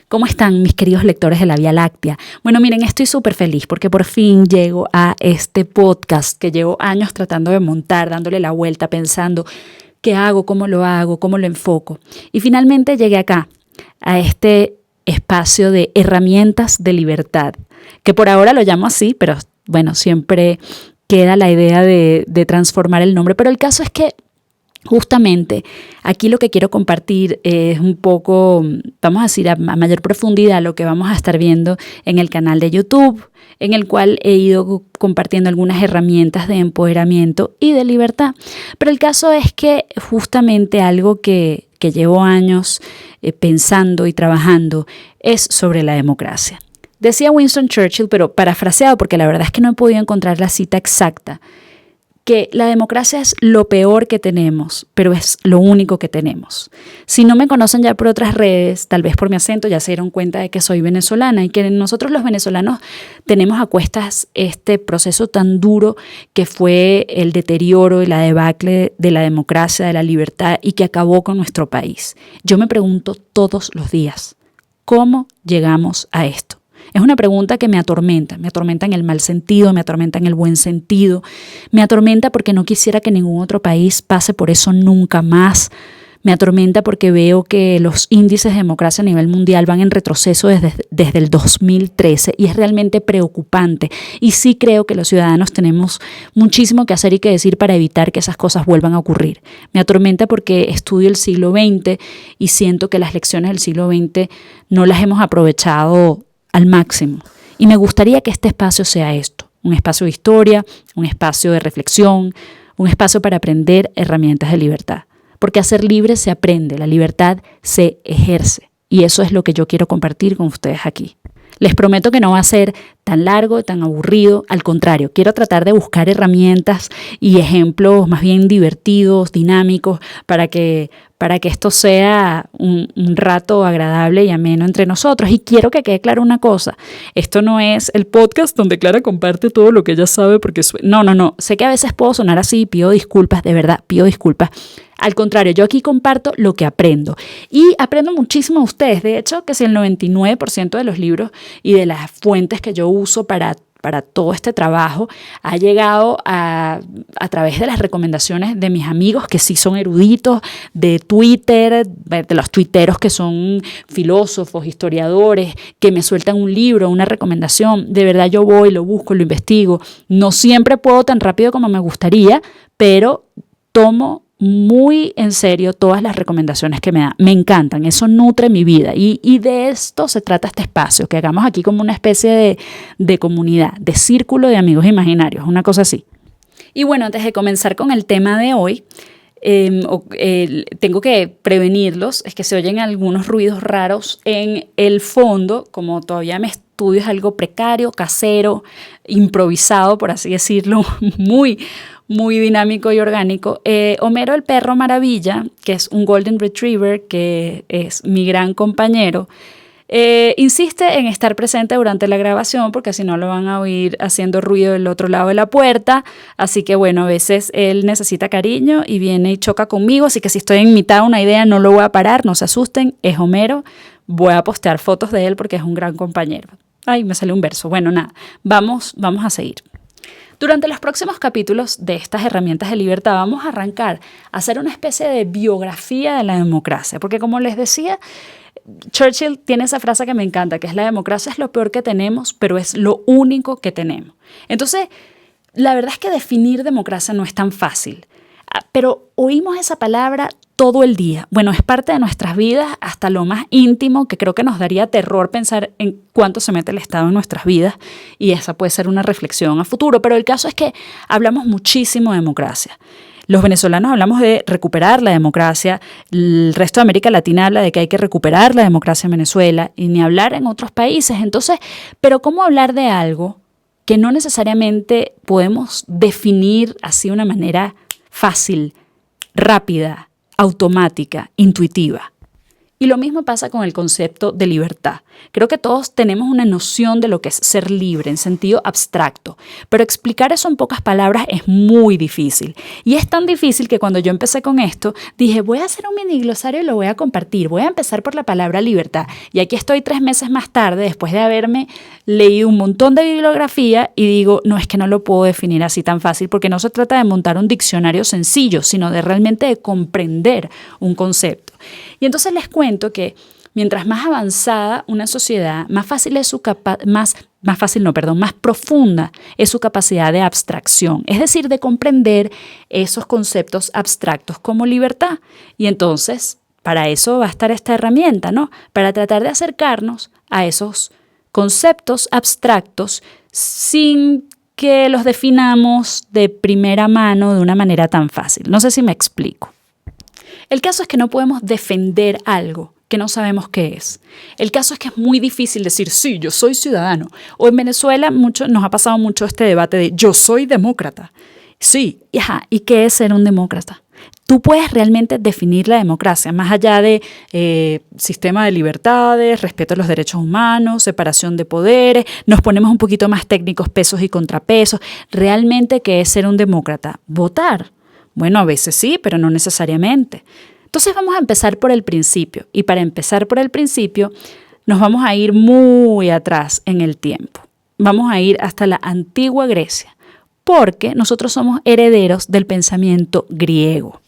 ¿Cómo están mis queridos lectores de la Vía Láctea? Bueno, miren, estoy súper feliz porque por fin llego a este podcast que llevo años tratando de montar, dándole la vuelta, pensando qué hago, cómo lo enfoco. Y finalmente llegué acá, a este espacio de herramientas de libertad, que por ahora lo llamo así, pero bueno, siempre queda la idea de transformar el nombre. Pero el caso es que justamente aquí lo que quiero compartir es un poco, vamos a decir, a mayor profundidad lo que vamos a estar viendo en el canal de YouTube, en el cual he ido compartiendo algunas herramientas de empoderamiento y de libertad. Pero el caso es que justamente algo que llevo años pensando y trabajando es sobre la democracia. Decía Winston Churchill, pero parafraseado porque la verdad es que no he podido encontrar la cita exacta, que la democracia es lo peor que tenemos, pero es lo único que tenemos. Si no me conocen ya por otras redes, tal vez por mi acento ya se dieron cuenta de que soy venezolana y que nosotros los venezolanos tenemos a cuestas este proceso tan duro que fue el deterioro y la debacle de la democracia, de la libertad y que acabó con nuestro país. Yo me pregunto todos los días, ¿cómo llegamos a esto? Es una pregunta que me atormenta en el mal sentido, me atormenta en el buen sentido, me atormenta porque no quisiera que ningún otro país pase por eso nunca más, me atormenta porque veo que los índices de democracia a nivel mundial van en retroceso desde el 2013 y es realmente preocupante y sí creo que los ciudadanos tenemos muchísimo que hacer y que decir para evitar que esas cosas vuelvan a ocurrir. Me atormenta porque estudio el siglo XX y siento que las lecciones del siglo XX no las hemos aprovechado al máximo. Y me gustaría que este espacio sea esto, un espacio de historia, un espacio de reflexión, un espacio para aprender herramientas de libertad. Porque a ser libre se aprende, la libertad se ejerce. Y eso es lo que yo quiero compartir con ustedes aquí. Les prometo que no va a ser tan largo, tan aburrido, al contrario, quiero tratar de buscar herramientas y ejemplos más bien divertidos, dinámicos, para que esto sea un rato agradable y ameno entre nosotros. Y quiero que quede claro una cosa, esto no es el podcast donde Clara comparte todo lo que ella sabe porque no, sé que a veces puedo sonar así, pido disculpas, de verdad, pido disculpas. Al contrario, yo aquí comparto lo que aprendo y aprendo muchísimo de ustedes. De hecho, que si el 99% de los libros y de las fuentes que yo uso para todo este trabajo ha llegado a través de las recomendaciones de mis amigos que sí son eruditos, de Twitter, de los tuiteros que son filósofos, historiadores, que me sueltan un libro, una recomendación. De verdad yo voy, lo busco, lo investigo. No siempre puedo tan rápido como me gustaría, pero tomo muy en serio todas las recomendaciones que me dan. Me encantan, eso nutre mi vida y de esto se trata este espacio, que hagamos aquí como una especie de comunidad, de círculo de amigos imaginarios, una cosa así. Y bueno, antes de comenzar con el tema de hoy, tengo que prevenirlos, es que se oyen algunos ruidos raros en el fondo, como todavía mi estudio es algo precario, casero, improvisado, por así decirlo, muy dinámico y orgánico. Homero el perro maravilla, que es un Golden Retriever, que es mi gran compañero, insiste en estar presente durante la grabación porque si no lo van a oír haciendo ruido del otro lado de la puerta, así que bueno, a veces él necesita cariño y viene y choca conmigo, así que si estoy en mitad de una idea no lo voy a parar, no se asusten, es Homero, voy a postear fotos de él porque es un gran compañero. Ay, me salió un verso, bueno, nada, vamos a seguir. Durante los próximos capítulos de estas herramientas de libertad vamos a arrancar a hacer una especie de biografía de la democracia, porque como les decía, Churchill tiene esa frase que me encanta, que es la democracia es lo peor que tenemos, pero es lo único que tenemos. Entonces, la verdad es que definir democracia no es tan fácil, pero oímos esa palabra todo el día. Bueno, es parte de nuestras vidas hasta lo más íntimo, que creo que nos daría terror pensar en cuánto se mete el Estado en nuestras vidas y esa puede ser una reflexión a futuro, pero el caso es que hablamos muchísimo de democracia. Los venezolanos hablamos de recuperar la democracia, el resto de América Latina habla de que hay que recuperar la democracia en Venezuela y ni hablar en otros países. Entonces, ¿pero cómo hablar de algo que no necesariamente podemos definir así de una manera fácil, rápida, automática, intuitiva? Y lo mismo pasa con el concepto de libertad. Creo que todos tenemos una noción de lo que es ser libre en sentido abstracto, pero explicar eso en pocas palabras es muy difícil. Y es tan difícil que cuando yo empecé con esto, dije, voy a hacer un mini glosario y lo voy a compartir. Voy a empezar por la palabra libertad. Y aquí estoy 3 meses más tarde, después de haberme leído un montón de bibliografía, y digo, no, es que no lo puedo definir así tan fácil, porque no se trata de montar un diccionario sencillo, sino de realmente de comprender un concepto. Y entonces les cuento que mientras más avanzada una sociedad, más profunda es su capacidad de abstracción, es decir, de comprender esos conceptos abstractos como libertad. Y entonces, para eso va a estar esta herramienta, ¿no? Para tratar de acercarnos a esos conceptos abstractos sin que los definamos de primera mano de una manera tan fácil. No sé si me explico. El caso es que no podemos defender algo que no sabemos qué es. El caso es que es muy difícil decir, sí, yo soy ciudadano. O en Venezuela nos ha pasado mucho este debate de yo soy demócrata. Sí, ¿y qué es ser un demócrata? Tú puedes realmente definir la democracia, más allá de sistema de libertades, respeto a los derechos humanos, separación de poderes, nos ponemos un poquito más técnicos, pesos y contrapesos. ¿Realmente qué es ser un demócrata? Votar. Bueno, a veces sí, pero no necesariamente. Entonces vamos a empezar por el principio. Y para empezar por el principio, nos vamos a ir muy atrás en el tiempo. Vamos a ir hasta la antigua Grecia, porque nosotros somos herederos del pensamiento griego.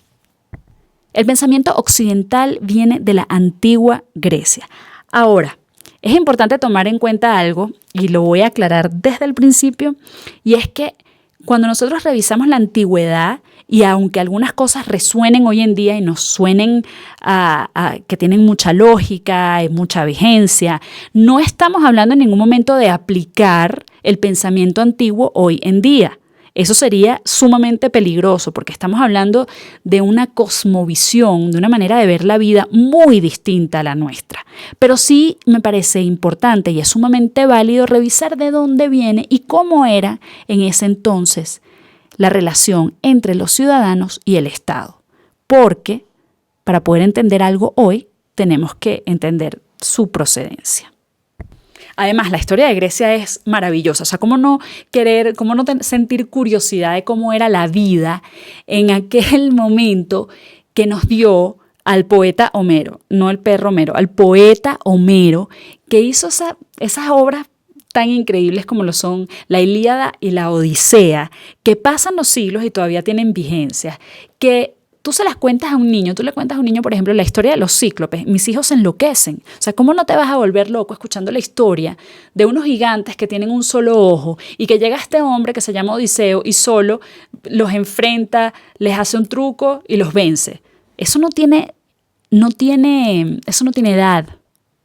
El pensamiento occidental viene de la antigua Grecia. Ahora, es importante tomar en cuenta algo, y lo voy a aclarar desde el principio, y es que cuando nosotros revisamos la antigüedad, y aunque algunas cosas resuenen hoy en día y nos suenen que tienen mucha lógica y mucha vigencia, no estamos hablando en ningún momento de aplicar el pensamiento antiguo hoy en día. Eso sería sumamente peligroso porque estamos hablando de una cosmovisión, de una manera de ver la vida muy distinta a la nuestra. Pero sí me parece importante y es sumamente válido revisar de dónde viene y cómo era en ese entonces la relación entre los ciudadanos y el Estado. Porque para poder entender algo hoy tenemos que entender su procedencia. Además, la historia de Grecia es maravillosa. O sea, cómo no sentir curiosidad de cómo era la vida en aquel momento que nos dio al poeta Homero, no el perro Homero, al poeta Homero, que hizo esas obras tan increíbles como lo son la Ilíada y la Odisea, que pasan los siglos y todavía tienen vigencia, que tú se las cuentas a un niño, tú le cuentas a un niño, por ejemplo, la historia de los cíclopes, mis hijos se enloquecen. O sea, ¿cómo no te vas a volver loco escuchando la historia de unos gigantes que tienen un solo ojo y que llega este hombre que se llama Odiseo y solo los enfrenta, les hace un truco y los vence? Eso no tiene edad.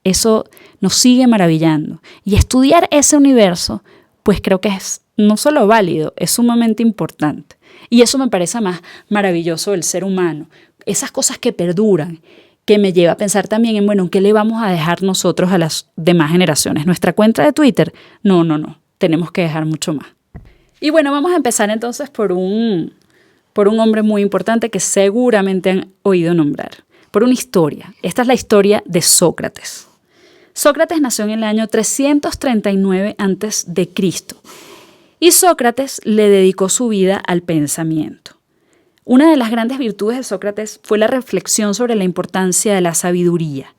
Eso nos sigue maravillando. Y estudiar ese universo, pues creo que es no solo válido, es sumamente importante. Y eso me parece más maravilloso del ser humano. Esas cosas que perduran, que me lleva a pensar también en, bueno, ¿qué le vamos a dejar nosotros a las demás generaciones? ¿Nuestra cuenta de Twitter? No. Tenemos que dejar mucho más. Y bueno, vamos a empezar entonces por un hombre muy importante que seguramente han oído nombrar. Por una historia. Esta es la historia de Sócrates. Sócrates nació en el año 339 a.C. y Sócrates le dedicó su vida al pensamiento. Una de las grandes virtudes de Sócrates fue la reflexión sobre la importancia de la sabiduría,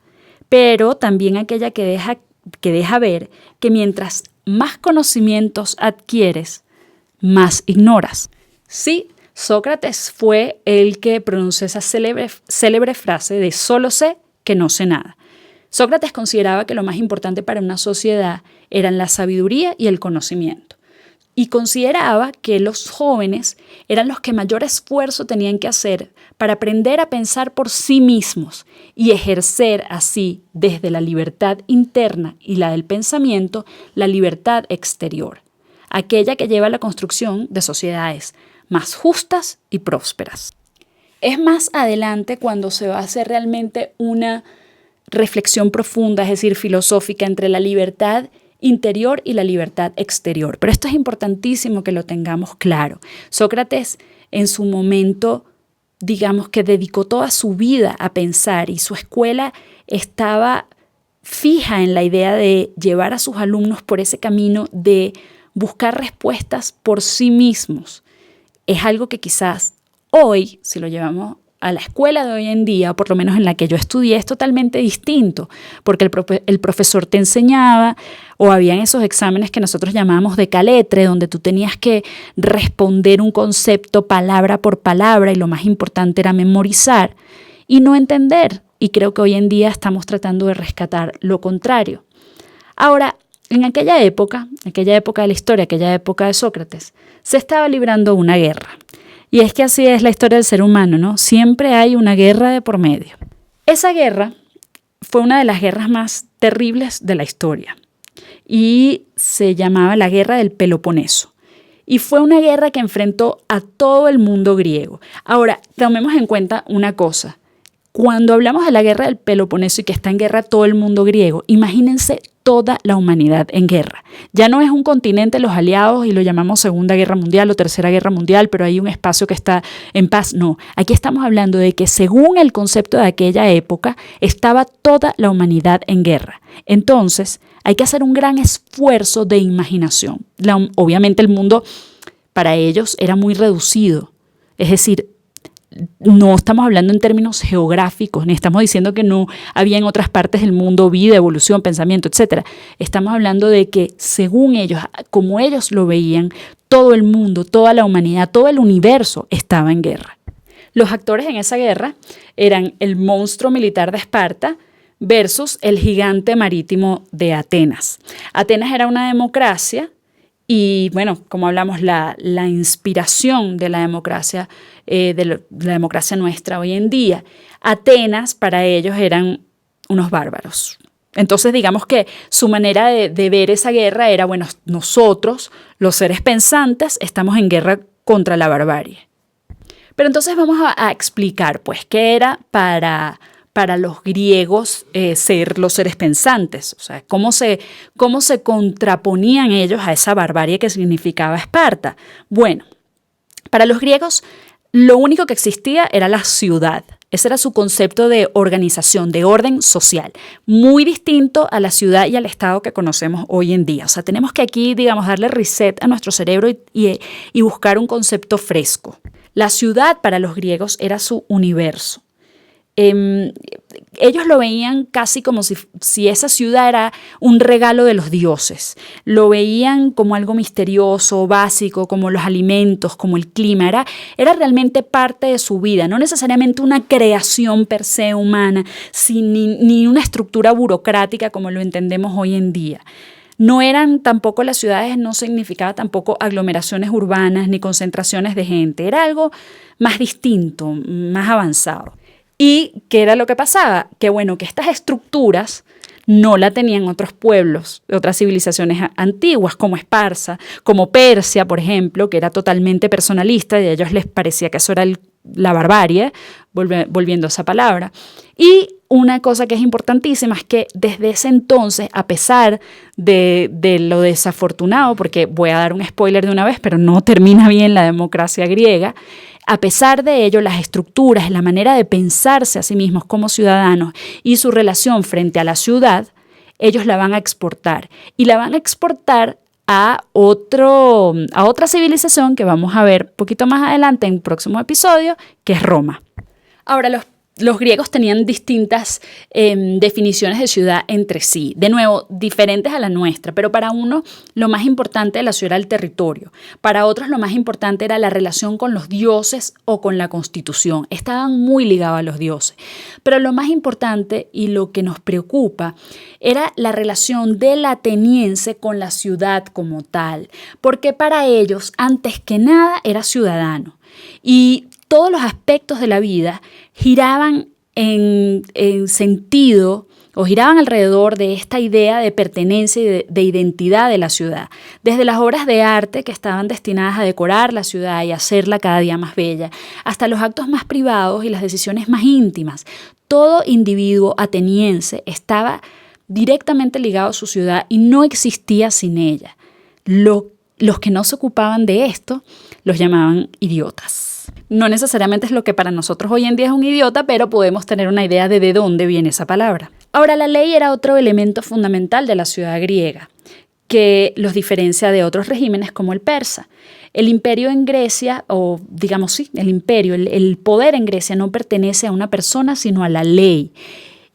pero también aquella que deja ver que mientras más conocimientos adquieres, más ignoras. Sí, Sócrates fue el que pronunció esa célebre frase de solo sé que no sé nada. Sócrates consideraba que lo más importante para una sociedad eran la sabiduría y el conocimiento. Y consideraba que los jóvenes eran los que mayor esfuerzo tenían que hacer para aprender a pensar por sí mismos y ejercer así, desde la libertad interna y la del pensamiento, la libertad exterior, aquella que lleva a la construcción de sociedades más justas y prósperas. Es más adelante cuando se va a hacer realmente una reflexión profunda, es decir, filosófica, entre la libertad interior y la libertad exterior. Pero esto es importantísimo que lo tengamos claro. Sócrates en su momento digamos que dedicó toda su vida a pensar y su escuela estaba fija en la idea de llevar a sus alumnos por ese camino de buscar respuestas por sí mismos. Es algo que quizás hoy, si lo llevamos a la escuela de hoy en día, o por lo menos en la que yo estudié, es totalmente distinto, porque el profesor te enseñaba, o habían esos exámenes que nosotros llamábamos de caletre, donde tú tenías que responder un concepto palabra por palabra, y lo más importante era memorizar y no entender. Y creo que hoy en día estamos tratando de rescatar lo contrario. Ahora, en aquella época de la historia, aquella época de Sócrates, se estaba librando una guerra. Y es que así es la historia del ser humano, ¿no? Siempre hay una guerra de por medio. Esa guerra fue una de las guerras más terribles de la historia y se llamaba la Guerra del Peloponeso. Y fue una guerra que enfrentó a todo el mundo griego. Ahora, tomemos en cuenta una cosa. Cuando hablamos de la Guerra del Peloponeso y que está en guerra todo el mundo griego, imagínense toda la humanidad en guerra. Ya no es un continente los aliados y lo llamamos Segunda Guerra Mundial o Tercera Guerra Mundial, pero hay un espacio que está en paz. No, aquí estamos hablando de que según el concepto de aquella época, estaba toda la humanidad en guerra. Entonces, hay que hacer un gran esfuerzo de imaginación. Obviamente el mundo para ellos era muy reducido, es decir, no estamos hablando en términos geográficos, ni estamos diciendo que no había en otras partes del mundo vida, evolución, pensamiento, etc. Estamos hablando de que según ellos, como ellos lo veían, todo el mundo, toda la humanidad, todo el universo estaba en guerra. Los actores en esa guerra eran el monstruo militar de Esparta versus el gigante marítimo de Atenas. Atenas era una democracia. Y bueno, como hablamos, la inspiración de la democracia nuestra hoy en día. Atenas para ellos eran unos bárbaros. Entonces digamos que su manera de ver esa guerra era, bueno, nosotros, los seres pensantes, estamos en guerra contra la barbarie. Pero entonces vamos a explicar, pues, qué era para los griegos ser los seres pensantes, o sea, cómo se contraponían ellos a esa barbarie que significaba Esparta. Bueno, para los griegos lo único que existía era la ciudad. Ese era su concepto de organización, de orden social, muy distinto a la ciudad y al estado que conocemos hoy en día. O sea, tenemos que aquí, digamos, darle reset a nuestro cerebro y buscar un concepto fresco. La ciudad para los griegos era su universo. Ellos lo veían casi como si esa ciudad era un regalo de los dioses. Lo veían como algo misterioso, básico, como los alimentos, como el clima. Era realmente parte de su vida, no necesariamente una creación per se humana, ni una estructura burocrática como lo entendemos hoy en día. No eran tampoco las ciudades, no significaba tampoco aglomeraciones urbanas ni concentraciones de gente. Era algo más distinto, más avanzado. ¿Y qué era lo que pasaba? Que bueno, que estas estructuras no la tenían otros pueblos, otras civilizaciones antiguas como Esparta, como Persia, por ejemplo, que era totalmente personalista y a ellos les parecía que eso era la barbarie, volviendo a esa palabra. Y una cosa que es importantísima es que desde ese entonces, a pesar de lo desafortunado, porque voy a dar un spoiler de una vez, pero no termina bien la democracia griega, a pesar de ello, las estructuras, la manera de pensarse a sí mismos como ciudadanos y su relación frente a la ciudad, ellos la van a exportar. Y la van a exportar a otra civilización que vamos a ver un poquito más adelante en un próximo episodio, que es Roma. Ahora, los griegos tenían distintas definiciones de ciudad entre sí, de nuevo, diferentes a la nuestra, pero para uno lo más importante de la ciudad era el territorio, para otros lo más importante era la relación con los dioses o con la constitución, estaban muy ligados a los dioses, pero lo más importante y lo que nos preocupa era la relación del ateniense con la ciudad como tal, porque para ellos, antes que nada, era ciudadano y todos los aspectos de la vida giraban en sentido o giraban alrededor de esta idea de pertenencia y de identidad de la ciudad. Desde las obras de arte que estaban destinadas a decorar la ciudad y hacerla cada día más bella, hasta los actos más privados y las decisiones más íntimas. Todo individuo ateniense estaba directamente ligado a su ciudad y no existía sin ella. Lo los que no se ocupaban de esto los llamaban idiotas. No necesariamente es lo que para nosotros hoy en día es un idiota, pero podemos tener una idea de dónde viene esa palabra. Ahora, la ley era otro elemento fundamental de la ciudad griega, que los diferencia de otros regímenes como el persa. El imperio en Grecia, o digamos sí, el imperio, el poder en Grecia no pertenece a una persona, sino a la ley.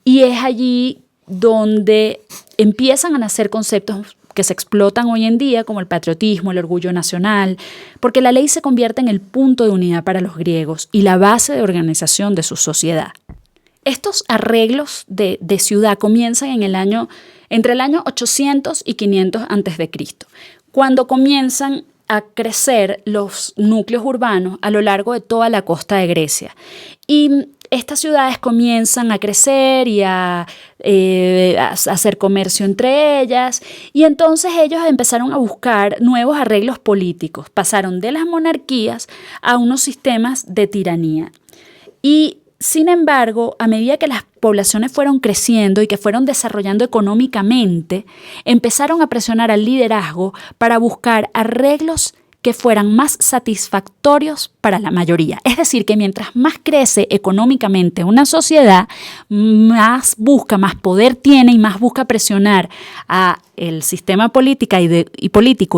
Y es allí donde empiezan a nacer conceptos que se explotan hoy en día, como el patriotismo, el orgullo nacional, porque la ley se convierte en el punto de unidad para los griegos y la base de organización de su sociedad. Estos arreglos de ciudad comienzan entre el año 800 y 500 a.C., cuando comienzan a crecer los núcleos urbanos a lo largo de toda la costa de Grecia. Y estas ciudades comienzan a crecer y a hacer comercio entre ellas, y entonces ellos empezaron a buscar nuevos arreglos políticos. Pasaron de las monarquías a unos sistemas de tiranía. Y sin embargo, a medida que las poblaciones fueron creciendo y que fueron desarrollando económicamente, empezaron a presionar al liderazgo para buscar arreglos que fueran más satisfactorios para la mayoría. Es decir, que mientras más crece económicamente una sociedad, más poder tiene y más busca presionar a el sistema político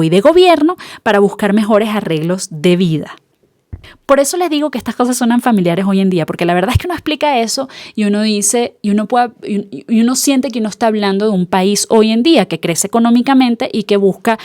y de gobierno para buscar mejores arreglos de vida. Por eso les digo que estas cosas suenan familiares hoy en día, porque la verdad es que uno explica eso y uno dice, y uno siente que uno está hablando de un país hoy en día que crece económicamente y que busca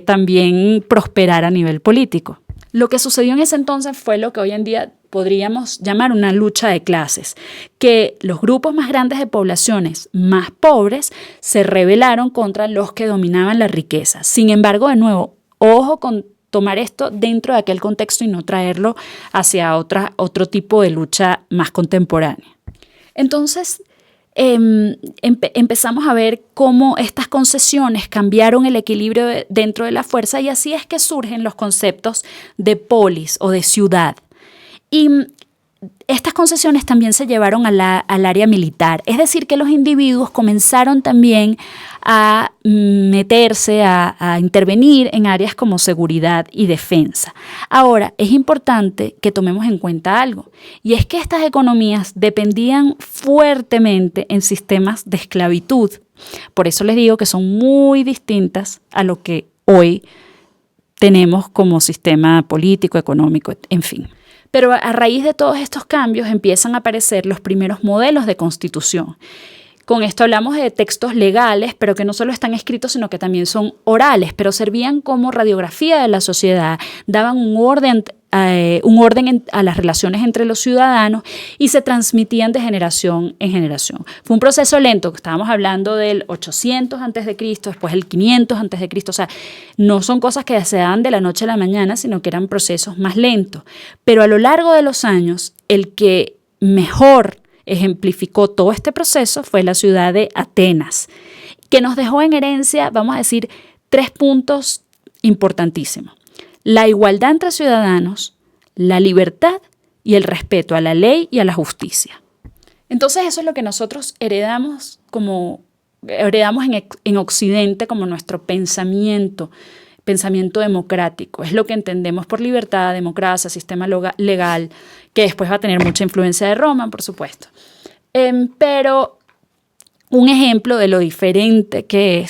también prosperar a nivel político. Lo que sucedió en ese entonces fue lo que hoy en día podríamos llamar una lucha de clases, que los grupos más grandes de poblaciones más pobres se rebelaron contra los que dominaban la riqueza. Sin embargo, de nuevo, ojo con tomar esto dentro de aquel contexto y no traerlo hacia otro tipo de lucha más contemporánea. Entonces, empezamos a ver cómo estas concesiones cambiaron el equilibrio dentro de la fuerza, y así es que surgen los conceptos de polis o de ciudad. Y estas concesiones también se llevaron al área militar, es decir, que los individuos comenzaron también a meterse, a intervenir en áreas como seguridad y defensa. Ahora, es importante que tomemos en cuenta algo, y es que estas economías dependían fuertemente en sistemas de esclavitud. Por eso les digo que son muy distintas a lo que hoy tenemos como sistema político, económico, en fin. Pero a raíz de todos estos cambios empiezan a aparecer los primeros modelos de constitución. Con esto hablamos de textos legales, pero que no solo están escritos, sino que también son orales, pero servían como radiografía de la sociedad, daban un orden a las relaciones entre los ciudadanos y se transmitían de generación en generación. Fue un proceso lento, estábamos hablando del 800 a.C., después el 500 a.C., o sea, no son cosas que se dan de la noche a la mañana, sino que eran procesos más lentos. Pero a lo largo de los años, el que mejor ejemplificó todo este proceso fue la ciudad de Atenas, que nos dejó en herencia, vamos a decir, 3 puntos importantísimos: la igualdad entre ciudadanos, la libertad y el respeto a la ley y a la justicia. Entonces eso es lo que nosotros heredamos en Occidente como nuestro pensamiento democrático. Es lo que entendemos por libertad, democracia, sistema legal, que después va a tener mucha influencia de Roma, por supuesto. Pero un ejemplo de lo diferente que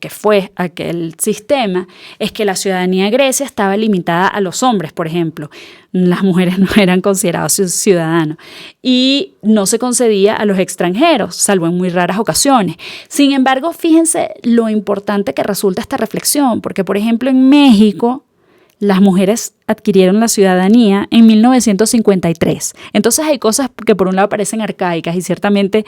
fue aquel sistema es que la ciudadanía de Grecia estaba limitada a los hombres, por ejemplo. Las mujeres no eran consideradas ciudadanos y no se concedía a los extranjeros, salvo en muy raras ocasiones. Sin embargo, fíjense lo importante que resulta esta reflexión, porque, por ejemplo, en México las mujeres adquirieron la ciudadanía en 1953. Entonces hay cosas que por un lado parecen arcaicas y ciertamente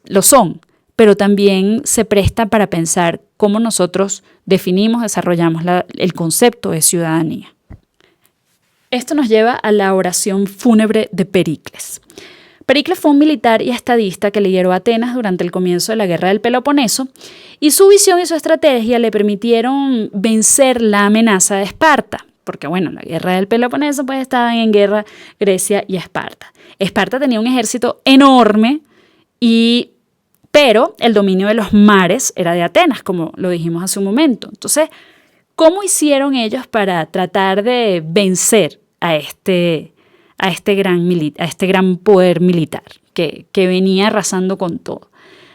lo son, pero también se presta para pensar cómo nosotros definimos, desarrollamos el concepto de ciudadanía. Esto nos lleva a la oración fúnebre de Pericles. Pericles fue un militar y estadista que lideró Atenas durante el comienzo de la Guerra del Peloponeso, y su visión y su estrategia le permitieron vencer la amenaza de Esparta, porque la Guerra del Peloponeso pues estaban en guerra Grecia y Esparta. Esparta tenía un ejército enorme, pero el dominio de los mares era de Atenas, como lo dijimos hace un momento. Entonces, ¿Cómo hicieron ellos para tratar de vencer a este gran poder militar que venía arrasando con todo?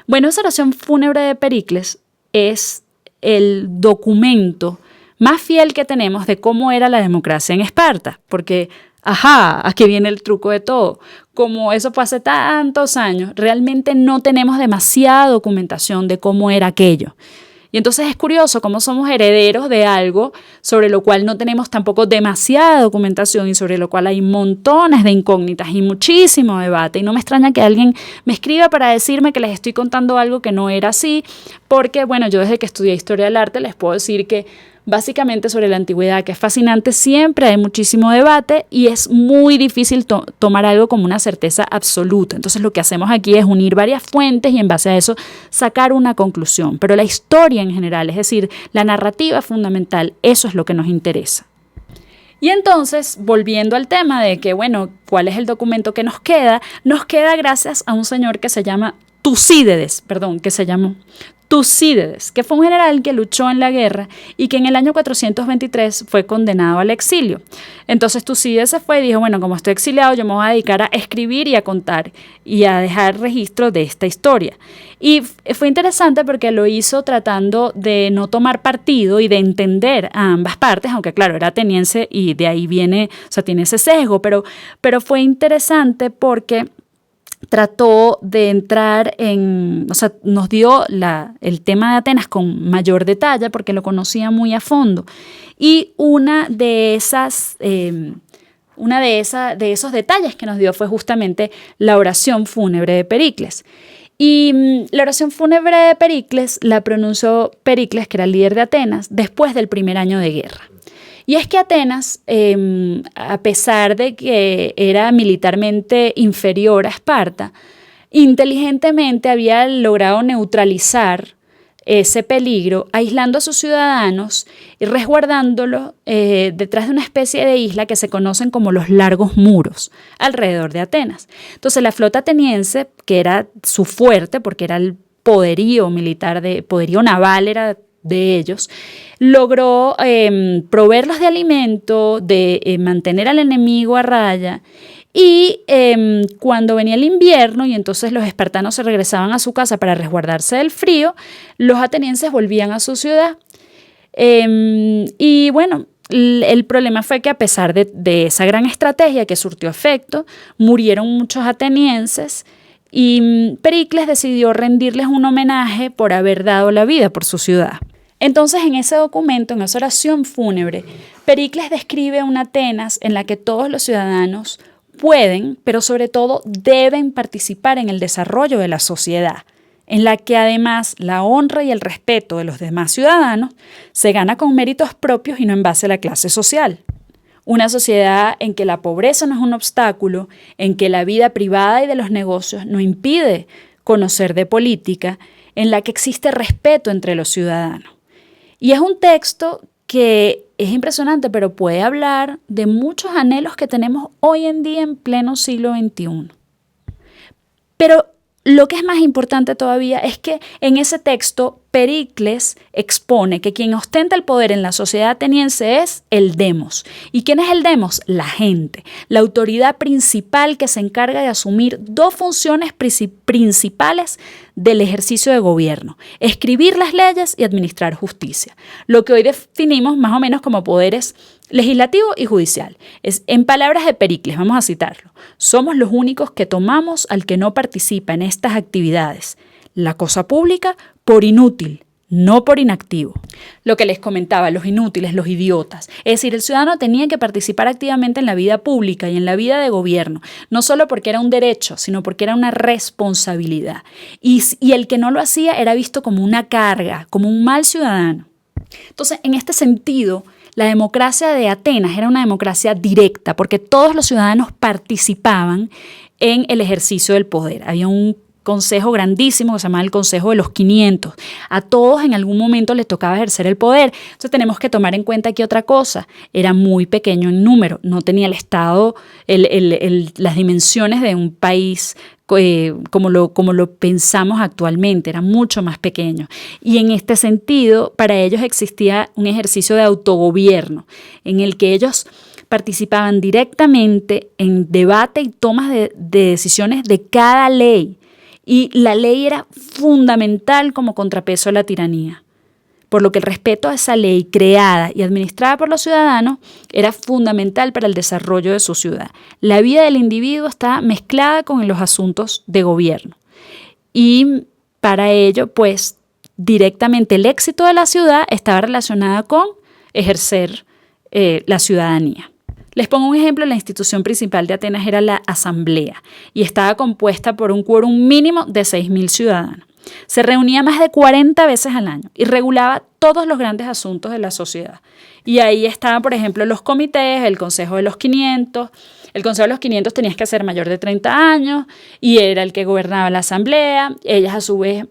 Bueno, esa oración fúnebre de Pericles es el documento más fiel que tenemos de cómo era la democracia en Esparta, porque, aquí viene el truco de todo. Como eso fue hace tantos años, realmente no tenemos demasiada documentación de cómo era aquello. Y entonces es curioso cómo somos herederos de algo sobre lo cual no tenemos tampoco demasiada documentación y sobre lo cual hay montones de incógnitas y muchísimo debate. Y no me extraña que alguien me escriba para decirme que les estoy contando algo que no era así, porque, bueno, yo desde que estudié Historia del Arte les puedo decir que básicamente sobre la antigüedad, que es fascinante, siempre hay muchísimo debate y es muy difícil tomar algo como una certeza absoluta. Entonces lo que hacemos aquí es unir varias fuentes y en base a eso sacar una conclusión. Pero la historia en general, es decir, la narrativa fundamental, eso es lo que nos interesa. Y entonces, volviendo al tema de que, bueno, ¿cuál es el documento que nos queda? Nos queda gracias a un señor que se llama Tucídides, que fue un general que luchó en la guerra y que en el año 423 fue condenado al exilio. Entonces Tucídides se fue y dijo, bueno, como estoy exiliado, yo me voy a dedicar a escribir y a contar y a dejar registro de esta historia. Y fue interesante porque lo hizo tratando de no tomar partido y de entender a ambas partes, aunque claro, era ateniense y de ahí viene, o sea, tiene ese sesgo, pero fue interesante porque trató de entrar nos dio el tema de Atenas con mayor detalle porque lo conocía muy a fondo. Y de esos detalles que nos dio fue justamente la oración fúnebre de Pericles. Y la oración fúnebre de Pericles la pronunció Pericles, que era el líder de Atenas, después del primer año de guerra. Y es que Atenas, a pesar de que era militarmente inferior a Esparta, inteligentemente había logrado neutralizar ese peligro, aislando a sus ciudadanos y resguardándolos detrás de una especie de isla que se conocen como los largos muros alrededor de Atenas. Entonces la flota ateniense, que era su fuerte, porque era el poderío militar, poderío naval era de ellos, logró proveerlos de alimento, de mantener al enemigo a raya. Y cuando venía el invierno y entonces los espartanos se regresaban a su casa para resguardarse del frío, los atenienses volvían a su ciudad. Y bueno, el problema fue que a pesar de esa gran estrategia que surtió efecto, murieron muchos atenienses y Pericles decidió rendirles un homenaje por haber dado la vida por su ciudad. Entonces, en ese documento, en esa oración fúnebre, Pericles describe una Atenas en la que todos los ciudadanos pueden, pero sobre todo deben participar en el desarrollo de la sociedad, en la que además la honra y el respeto de los demás ciudadanos se gana con méritos propios y no en base a la clase social. Una sociedad en que la pobreza no es un obstáculo, en que la vida privada y de los negocios no impide conocer de política, en la que existe respeto entre los ciudadanos. Y es un texto que es impresionante, pero puede hablar de muchos anhelos que tenemos hoy en día en pleno siglo XXI. Pero lo que es más importante todavía es que en ese texto Pericles expone que quien ostenta el poder en la sociedad ateniense es el demos. ¿Y quién es el demos? La gente, la autoridad principal que se encarga de asumir dos funciones principales del ejercicio de gobierno: escribir las leyes y administrar justicia. Lo que hoy definimos más o menos como poderes legislativo y judicial. En palabras de Pericles, vamos a citarlo: somos los únicos que tomamos al que no participa en estas actividades, la cosa pública, por inútil, no por inactivo. Lo que les comentaba, los inútiles, los idiotas. Es decir, el ciudadano tenía que participar activamente en la vida pública y en la vida de gobierno, no solo porque era un derecho, sino porque era una responsabilidad. Y el que no lo hacía era visto como una carga, como un mal ciudadano. Entonces, en este sentido, la democracia de Atenas era una democracia directa, porque todos los ciudadanos participaban en el ejercicio del poder. Había un consejo grandísimo que se llamaba el Consejo de los 500. A todos en algún momento les tocaba ejercer el poder. Entonces tenemos que tomar en cuenta aquí otra cosa. Era muy pequeño en número, no tenía el Estado, las dimensiones de un país como lo pensamos actualmente, era mucho más pequeño. Y en este sentido, para ellos existía un ejercicio de autogobierno en el que ellos participaban directamente en debate y tomas de decisiones de cada ley. Y la ley era fundamental como contrapeso a la tiranía. Por lo que el respeto a esa ley creada y administrada por los ciudadanos era fundamental para el desarrollo de su ciudad. La vida del individuo está mezclada con los asuntos de gobierno. Y para ello, pues, directamente el éxito de la ciudad estaba relacionado con ejercer la ciudadanía. Les pongo un ejemplo, la institución principal de Atenas era la asamblea y estaba compuesta por un quórum mínimo de 6.000 ciudadanos. Se reunía más de 40 veces al año y regulaba todos los grandes asuntos de la sociedad. Y ahí estaban, por ejemplo, los comités, el Consejo de los 500. El Consejo de los 500 tenías que ser mayor de 30 años y era el que gobernaba la asamblea. Ellas a su vez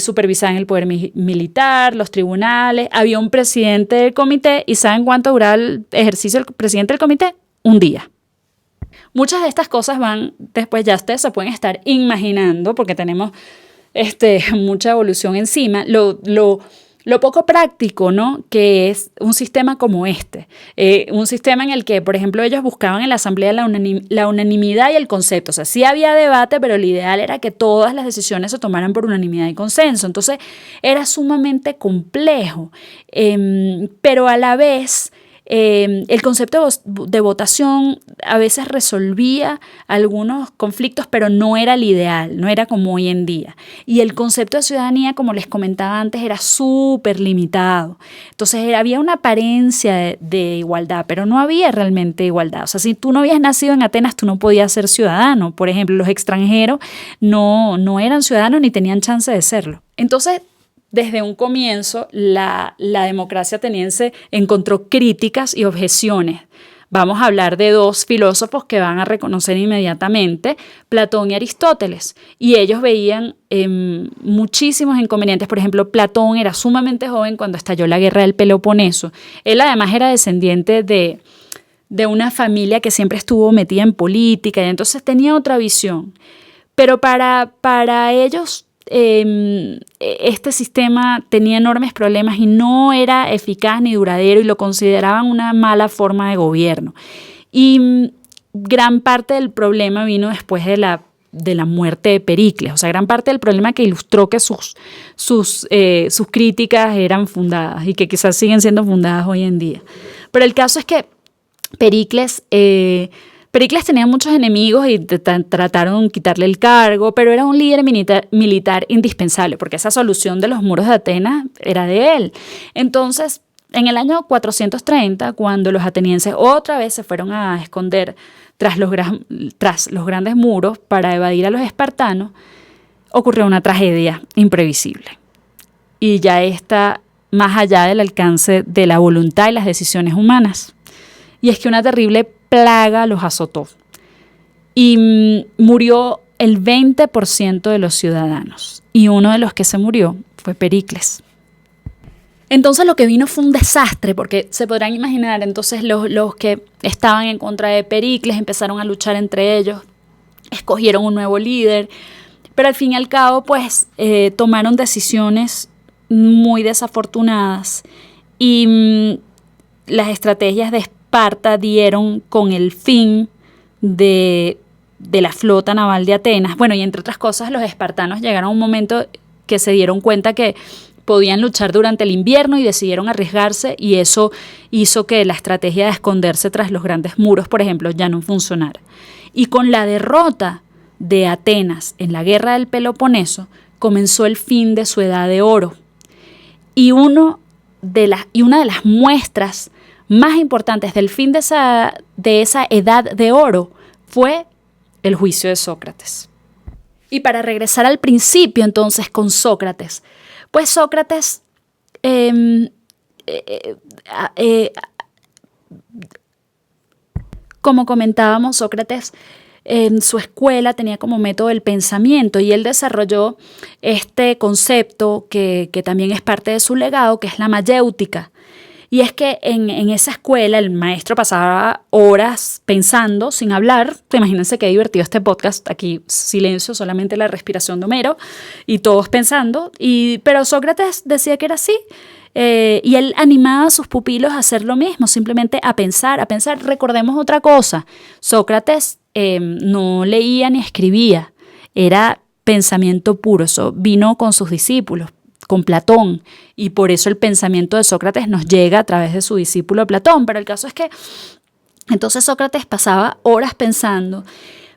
supervisaban el poder militar, los tribunales. Había un presidente del comité y ¿saben cuánto duraba el ejercicio del presidente del comité? Un día. Muchas de estas cosas van después, ya ustedes se pueden estar imaginando porque tenemos mucha evolución encima, lo poco práctico, ¿no? Que es un sistema como un sistema en el que, por ejemplo, ellos buscaban en la asamblea la unanimidad y el concepto. O sea, sí había debate, pero el ideal era que todas las decisiones se tomaran por unanimidad y consenso. Entonces, era sumamente complejo, pero a la vez el concepto de votación a veces resolvía algunos conflictos, pero no era el ideal, no era como hoy en día. Y el concepto de ciudadanía, como les comentaba antes, era súper limitado. Entonces había una apariencia de igualdad, pero no había realmente igualdad. O sea, si tú no habías nacido en Atenas, tú no podías ser ciudadano. Por ejemplo, los extranjeros no eran ciudadanos ni tenían chance de serlo. Entonces, desde un comienzo, la democracia ateniense encontró críticas y objeciones. Vamos a hablar de dos filósofos que van a reconocer inmediatamente, Platón y Aristóteles. Y ellos veían muchísimos inconvenientes. Por ejemplo, Platón era sumamente joven cuando estalló la guerra del Peloponeso. Él además era descendiente de una familia que siempre estuvo metida en política y entonces tenía otra visión. Pero para ellos este sistema tenía enormes problemas y no era eficaz ni duradero y lo consideraban una mala forma de gobierno. Y gran parte del problema vino después de la muerte de Pericles. O sea, gran parte del problema que ilustró que sus críticas eran fundadas y que quizás siguen siendo fundadas hoy en día. Pero el caso es que Pericles tenía muchos enemigos y trataron de quitarle el cargo, pero era un líder militar indispensable, porque esa solución de los muros de Atenas era de él. Entonces, en el año 430, cuando los atenienses otra vez se fueron a esconder tras los grandes muros para evadir a los espartanos, ocurrió una tragedia imprevisible. Y ya está más allá del alcance de la voluntad y las decisiones humanas. Y es que una terrible plaga los azotó y murió el 20% de los ciudadanos y uno de los que se murió fue Pericles. Entonces lo que vino fue un desastre, porque se podrán imaginar, entonces los que estaban en contra de Pericles empezaron a luchar entre ellos, escogieron un nuevo líder, pero al fin y al cabo pues tomaron decisiones muy desafortunadas y las estrategias de Esparta dieron con el fin de la flota naval de Atenas. Bueno, y entre otras cosas, los espartanos llegaron a un momento que se dieron cuenta que podían luchar durante el invierno y decidieron arriesgarse, y eso hizo que la estrategia de esconderse tras los grandes muros, por ejemplo, ya no funcionara. Y con la derrota de Atenas en la guerra del Peloponeso, comenzó el fin de su edad de oro. Y una de las muestras más importantes del fin de esa edad de oro fue el juicio de Sócrates. Y para regresar al principio entonces con Sócrates, pues Sócrates como comentábamos, Sócrates en su escuela tenía como método el pensamiento y él desarrolló este concepto que también es parte de su legado, que es la mayéutica. Y es que en esa escuela el maestro pasaba horas pensando sin hablar. Imagínense qué divertido este podcast. Aquí silencio, solamente la respiración de Homero y todos pensando. Pero Sócrates decía que era así. Y él animaba a sus pupilos a hacer lo mismo, simplemente a pensar, a pensar. Recordemos otra cosa. Sócrates no leía ni escribía. Era pensamiento puro. Eso vino con sus discípulos, con Platón, y por eso el pensamiento de Sócrates nos llega a través de su discípulo Platón. Pero el caso es que entonces Sócrates pasaba horas pensando,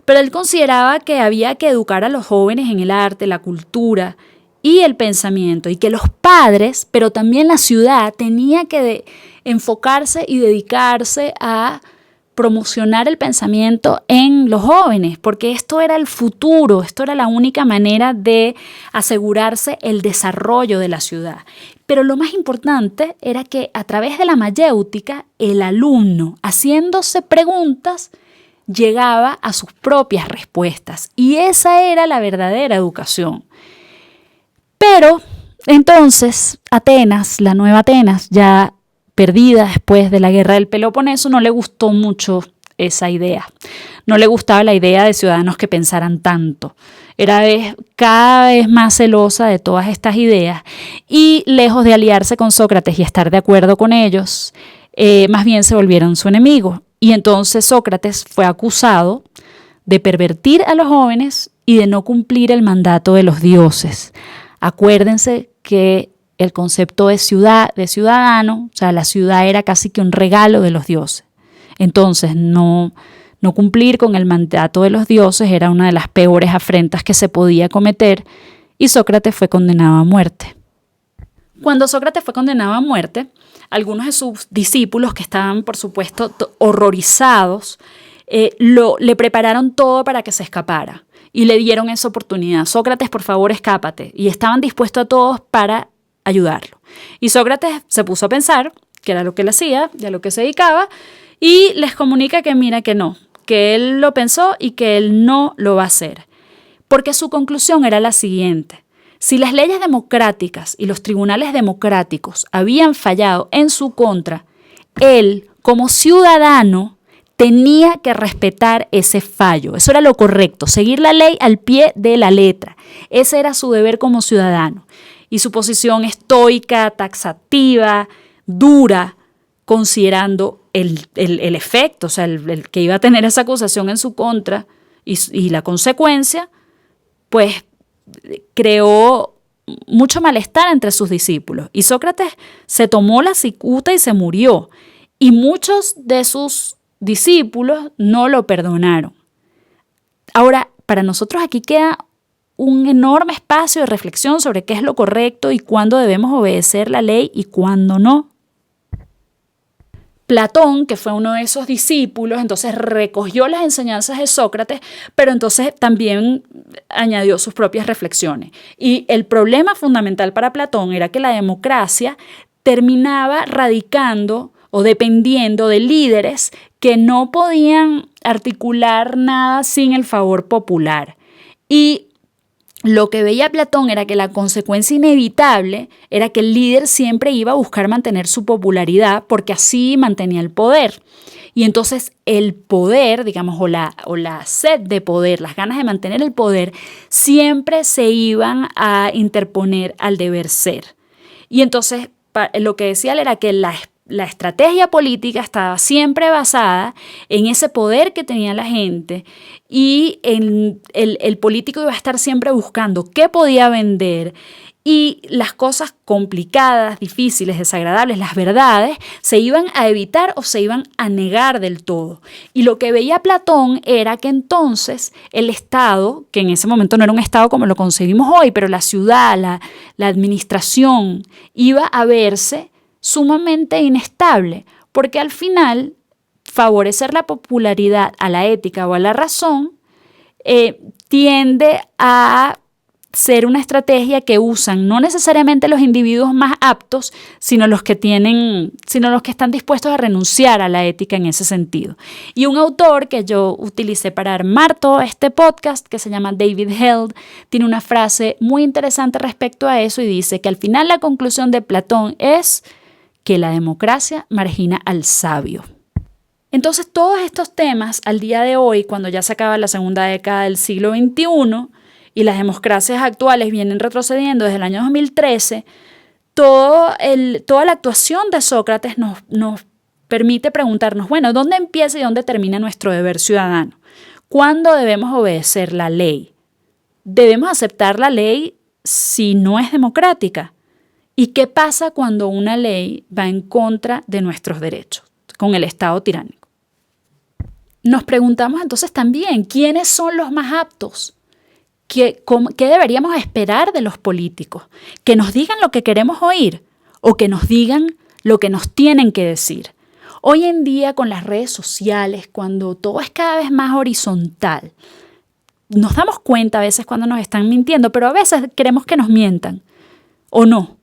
pero él consideraba que había que educar a los jóvenes en el arte, la cultura y el pensamiento, y que los padres, pero también la ciudad, tenía que enfocarse y dedicarse a promocionar el pensamiento en los jóvenes, porque esto era el futuro, esto era la única manera de asegurarse el desarrollo de la ciudad. Pero lo más importante era que a través de la mayéutica, el alumno, haciéndose preguntas, llegaba a sus propias respuestas. Y esa era la verdadera educación. Pero entonces Atenas, la nueva Atenas, ya perdida después de la guerra del Peloponeso, no le gustó mucho esa idea. No le gustaba la idea de ciudadanos que pensaran tanto. Era cada vez más celosa de todas estas ideas y lejos de aliarse con Sócrates y estar de acuerdo con ellos, más bien se volvieron su enemigo. Y entonces Sócrates fue acusado de pervertir a los jóvenes y de no cumplir el mandato de los dioses. Acuérdense que el concepto de ciudad, de ciudadano, o sea, la ciudad era casi que un regalo de los dioses. Entonces, no cumplir con el mandato de los dioses era una de las peores afrentas que se podía cometer y Sócrates fue condenado a muerte. Cuando Sócrates fue condenado a muerte, algunos de sus discípulos, que estaban, por supuesto, horrorizados, le prepararon todo para que se escapara y le dieron esa oportunidad. Sócrates, por favor, escápate. Y estaban dispuestos a todos para ayudarlo. Y Sócrates se puso a pensar que era lo que él hacía, de a lo que se dedicaba, y les comunica que mira que no, que él lo pensó y que él no lo va a hacer. Porque su conclusión era la siguiente: si las leyes democráticas y los tribunales democráticos habían fallado en su contra, él, como ciudadano, tenía que respetar ese fallo. Eso era lo correcto, seguir la ley al pie de la letra. Ese era su deber como ciudadano. Y su posición estoica, taxativa, dura, considerando el efecto, o sea, el que iba a tener esa acusación en su contra y la consecuencia, pues creó mucho malestar entre sus discípulos. Y Sócrates se tomó la cicuta y se murió. Y muchos de sus discípulos no lo perdonaron. Ahora, para nosotros aquí queda un enorme espacio de reflexión sobre qué es lo correcto y cuándo debemos obedecer la ley y cuándo no. Platón, que fue uno de esos discípulos, entonces recogió las enseñanzas de Sócrates, pero entonces también añadió sus propias reflexiones. Y el problema fundamental para Platón era que la democracia terminaba radicando o dependiendo de líderes que no podían articular nada sin el favor popular. Y lo que veía Platón era que la consecuencia inevitable era que el líder siempre iba a buscar mantener su popularidad porque así mantenía el poder. Y entonces el poder, digamos, o la sed de poder, las ganas de mantener el poder, siempre se iban a interponer al deber ser. Y entonces lo que decía él era que la estrategia política estaba siempre basada en ese poder que tenía la gente y el político iba a estar siempre buscando qué podía vender y las cosas complicadas, difíciles, desagradables, las verdades, se iban a evitar o se iban a negar del todo. Y lo que veía Platón era que entonces el Estado, que en ese momento no era un Estado como lo concebimos hoy, pero la ciudad, la administración, iba a verse sumamente inestable, porque al final favorecer la popularidad a la ética o a la razón tiende a ser una estrategia que usan no necesariamente los individuos más aptos, sino los que están dispuestos a renunciar a la ética en ese sentido. Y un autor que yo utilicé para armar todo este podcast, que se llama David Held, tiene una frase muy interesante respecto a eso y dice que al final la conclusión de Platón es que la democracia margina al sabio. Entonces, todos estos temas al día de hoy, cuando ya se acaba la segunda década del siglo XXI y las democracias actuales vienen retrocediendo desde el año 2013, toda la actuación de Sócrates nos permite preguntarnos, bueno, ¿dónde empieza y dónde termina nuestro deber ciudadano? ¿Cuándo debemos obedecer la ley? ¿Debemos aceptar la ley si no es democrática? ¿Y qué pasa cuando una ley va en contra de nuestros derechos, con el Estado tiránico? Nos preguntamos entonces también, ¿quiénes son los más aptos? ¿Qué deberíamos esperar de los políticos? ¿Que nos digan lo que queremos oír o que nos digan lo que nos tienen que decir? Hoy en día con las redes sociales, cuando todo es cada vez más horizontal, nos damos cuenta a veces cuando nos están mintiendo, pero a veces queremos que nos mientan o no.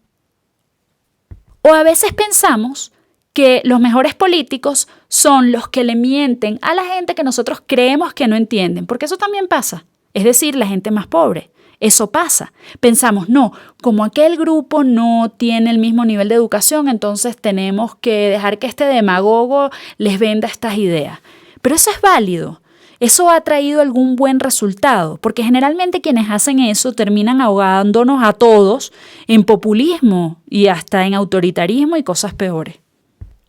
O a veces pensamos que los mejores políticos son los que le mienten a la gente que nosotros creemos que no entienden, porque eso también pasa, es decir, la gente más pobre. Eso pasa. Pensamos, no, como aquel grupo no tiene el mismo nivel de educación, entonces tenemos que dejar que este demagogo les venda estas ideas. Pero eso es válido. Eso ha traído algún buen resultado, porque generalmente quienes hacen eso terminan ahogándonos a todos en populismo y hasta en autoritarismo y cosas peores.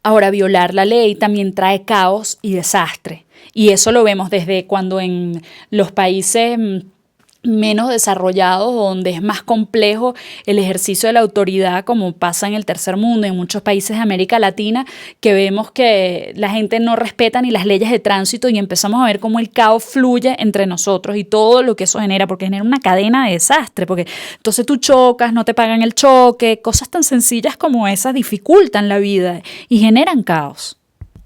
Ahora, violar la ley también trae caos y desastre. Y eso lo vemos desde cuando en los países menos desarrollados, donde es más complejo el ejercicio de la autoridad, como pasa en el tercer mundo, en muchos países de América Latina, que vemos que la gente no respeta ni las leyes de tránsito y empezamos a ver cómo el caos fluye entre nosotros y todo lo que eso genera, porque genera una cadena de desastre, porque entonces tú chocas, no te pagan el choque, cosas tan sencillas como esas dificultan la vida y generan caos.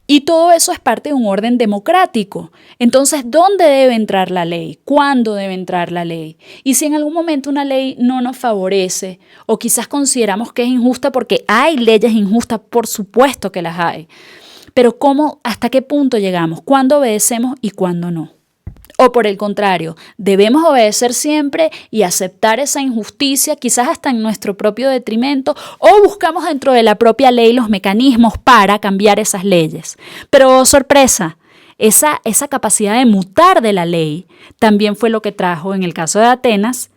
Y todo eso es parte de un orden democrático. Entonces, ¿dónde debe entrar la ley? ¿Cuándo debe entrar la ley? Y si en algún momento una ley no nos favorece o quizás consideramos que es injusta, porque hay leyes injustas, por supuesto que las hay. Pero ¿cómo, hasta qué punto llegamos? ¿Cuándo obedecemos y cuándo no? O por el contrario, debemos obedecer siempre y aceptar esa injusticia, quizás hasta en nuestro propio detrimento, o buscamos dentro de la propia ley los mecanismos para cambiar esas leyes. Pero, sorpresa, esa capacidad de mutar de la ley también fue lo que trajo, en el caso de Atenas,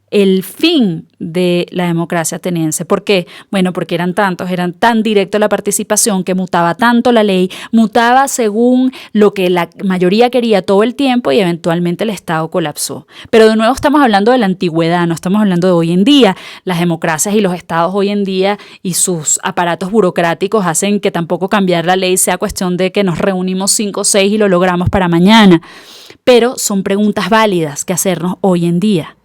el fin de la democracia ateniense. ¿Por qué? Bueno, porque eran tan directo la participación que mutaba tanto la ley, mutaba según lo que la mayoría quería todo el tiempo y eventualmente el Estado colapsó. Pero de nuevo estamos hablando de la antigüedad, no estamos hablando de hoy en día. Las democracias y los estados hoy en día y sus aparatos burocráticos hacen que tampoco cambiar la ley sea cuestión de que nos reunimos 5 o 6 y lo logramos para mañana. Pero son preguntas válidas que hacernos hoy en día.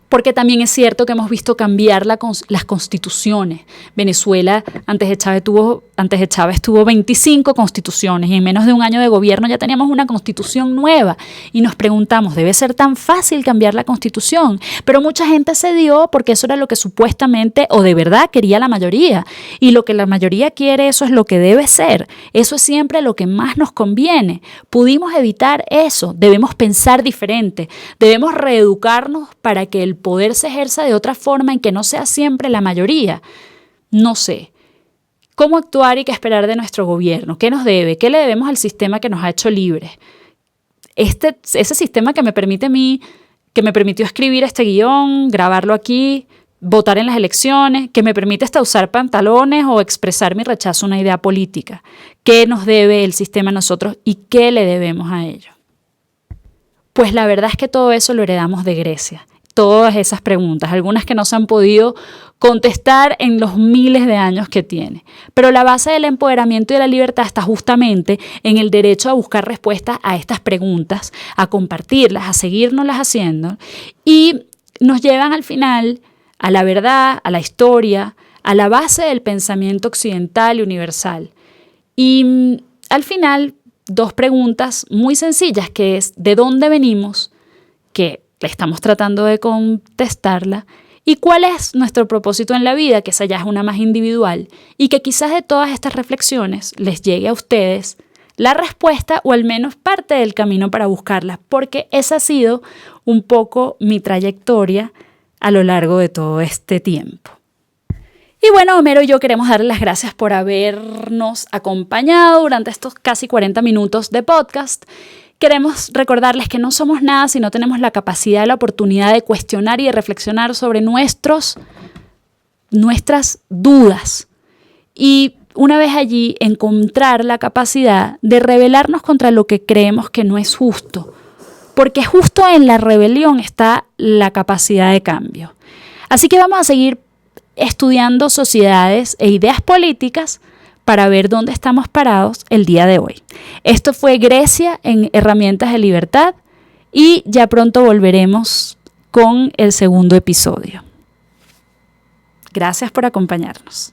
Porque también es cierto que hemos visto cambiar las constituciones. Venezuela, antes de Chávez tuvo 25 constituciones y en menos de un año de gobierno ya teníamos una constitución nueva. Y nos preguntamos, ¿debe ser tan fácil cambiar la constitución? Pero mucha gente cedió porque eso era lo que supuestamente o de verdad quería la mayoría. Y lo que la mayoría quiere, eso es lo que debe ser. Eso es siempre lo que más nos conviene. Pudimos evitar eso. Debemos pensar diferente. Debemos reeducarnos para que el poder se ejerza de otra forma en que no sea siempre la mayoría. No sé. ¿Cómo actuar y qué esperar de nuestro gobierno? ¿Qué nos debe? ¿Qué le debemos al sistema que nos ha hecho libres? Ese sistema que me permitió escribir este guión, grabarlo aquí, votar en las elecciones, que me permite hasta usar pantalones o expresar mi rechazo a una idea política. ¿Qué nos debe el sistema a nosotros y qué le debemos a ello? Pues la verdad es que todo eso lo heredamos de Grecia. Todas esas preguntas, algunas que no se han podido contestar en los miles de años que tiene. Pero la base del empoderamiento y de la libertad está justamente en el derecho a buscar respuestas a estas preguntas, a compartirlas, a seguirnoslas haciendo y nos llevan al final a la verdad, a la historia, a la base del pensamiento occidental y universal. Y al final, 2 preguntas muy sencillas, que es ¿de dónde venimos? Que le estamos tratando de contestarla. ¿Y cuál es nuestro propósito en la vida? Que esa ya es una más individual y que quizás de todas estas reflexiones les llegue a ustedes la respuesta o al menos parte del camino para buscarla, porque esa ha sido un poco mi trayectoria a lo largo de todo este tiempo. Y bueno, Homero y yo queremos darles las gracias por habernos acompañado durante estos casi 40 minutos de podcast. Queremos recordarles que no somos nada si no tenemos la capacidad y la oportunidad de cuestionar y de reflexionar sobre nuestras dudas. Y una vez allí, encontrar la capacidad de rebelarnos contra lo que creemos que no es justo. Porque justo en la rebelión está la capacidad de cambio. Así que vamos a seguir estudiando sociedades e ideas políticas para ver dónde estamos parados el día de hoy. Esto fue Grecia en Herramientas de Libertad y ya pronto volveremos con el segundo episodio. Gracias por acompañarnos.